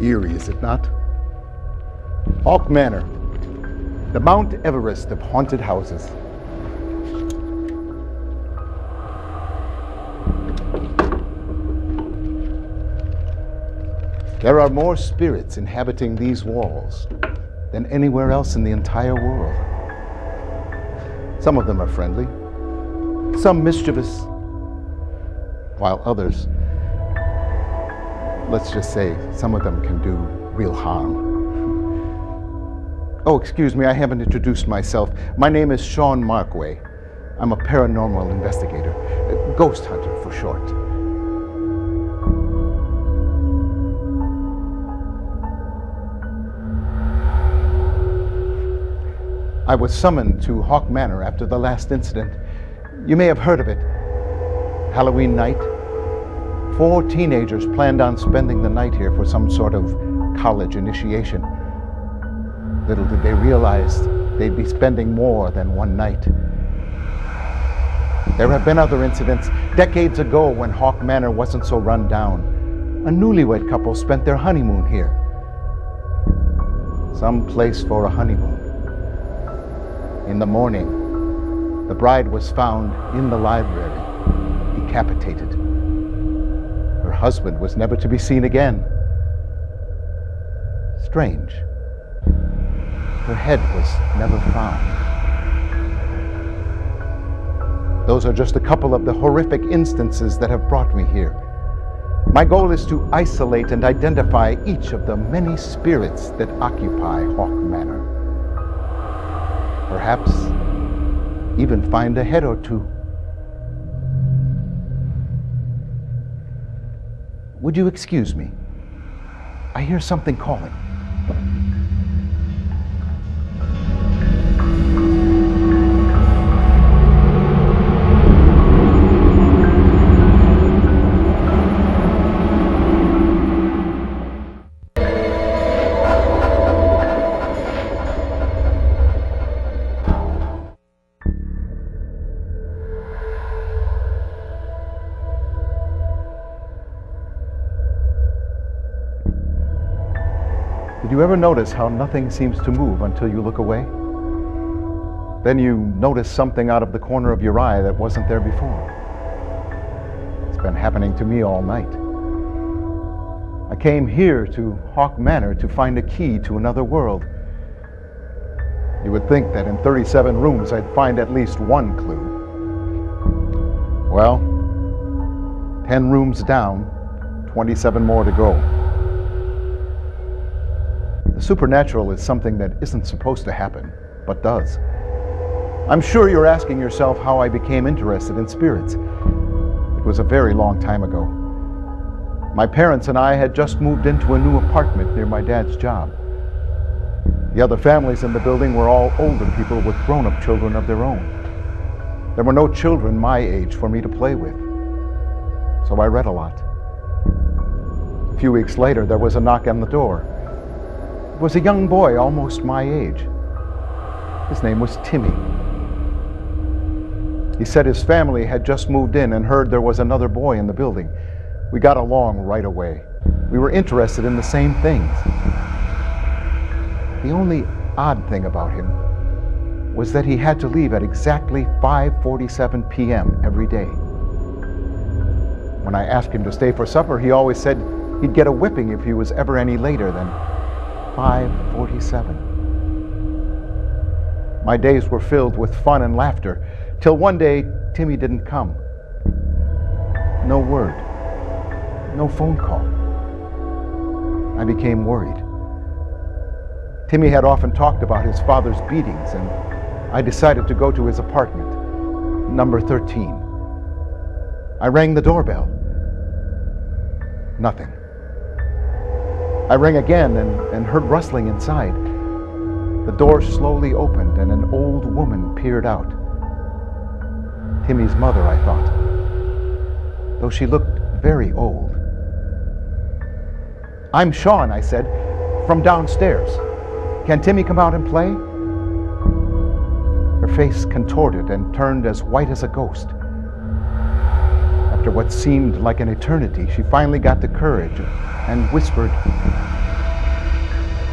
Eerie, is it not? Hawk Manor, the Mount Everest of haunted houses. There are more spirits inhabiting these walls than anywhere else in the entire world. Some of them are friendly, some mischievous, while others, let's just say, some of them can do real harm. Oh, excuse me, I haven't introduced myself. My name is Sean Markway. I'm a paranormal investigator, a ghost hunter for short. I was summoned to Hawk Manor after the last incident. You may have heard of it. Halloween night. 4 teenagers planned on spending the night here for some sort of college initiation. Little did they realize they'd be spending more than one night. There have been other incidents. Decades ago, when Hawk Manor wasn't so run down, a newlywed couple spent their honeymoon here. Some place for a honeymoon. In the morning, the bride was found in the library, decapitated. Her husband was never to be seen again. Strange. Her head was never found. Those are just a couple of the horrific instances that have brought me here. My goal is to isolate and identify each of the many spirits that occupy Hawk Manor. Perhaps even find a head or two. Would you excuse me? I hear something calling. Did you ever notice how nothing seems to move until you look away? Then you notice something out of the corner of your eye that wasn't there before. It's been happening to me all night. I came here to Hawk Manor to find a key to another world. You would think that in 37 rooms I'd find at least one clue. Well, 10 rooms down, 27 more to go. The supernatural is something that isn't supposed to happen, but does. I'm sure you're asking yourself how I became interested in spirits. It was a very long time ago. My parents and I had just moved into a new apartment near my dad's job. The other families in the building were all older people with grown-up children of their own. There were no children my age for me to play with, so I read a lot. A few weeks later, there was a knock on the door. It was a young boy almost my age. His name was Timmy. He said his family had just moved in and heard there was another boy in the building. We got along right away. We were interested in the same things. The only odd thing about him was that he had to leave at exactly 5:47 p.m. every day. When I asked him to stay for supper, he always said he'd get a whipping if he was ever any later than 5:47. My days were filled with fun and laughter, till one day Timmy didn't come. No word, no phone call. I became worried. Timmy had often talked about his father's beatings, and I decided to go to his apartment, number 13. I rang the doorbell. Nothing. I rang again and heard rustling inside. The door slowly opened and an old woman peered out. Timmy's mother, I thought, though she looked very old. "I'm Sean," I said, "from downstairs. Can Timmy come out and play?" Her face contorted and turned as white as a ghost. After what seemed like an eternity, she finally got the courage and whispered,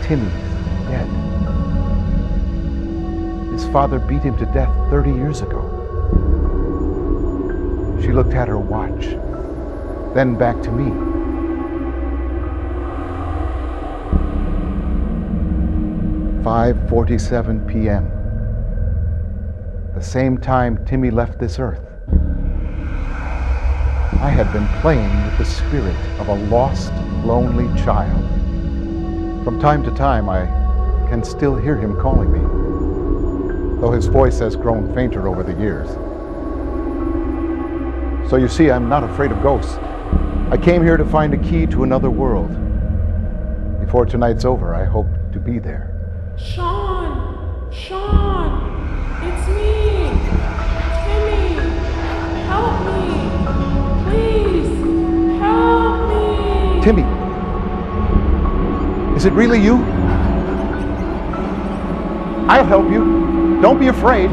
"Timmy's dead. His father beat him to death 30 years ago." She looked at her watch, then back to me. 5:47 p.m. The same time Timmy left this earth. I had been playing with the spirit of a lost, lonely child. From time to time, I can still hear him calling me, though his voice has grown fainter over the years. So you see, I'm not afraid of ghosts. I came here to find a key to another world. Before tonight's over, I hope to be there. Sean! It's me! Timmy! Help me! Please! Help me! Timmy! Is it really you? I'll help you. Don't be afraid.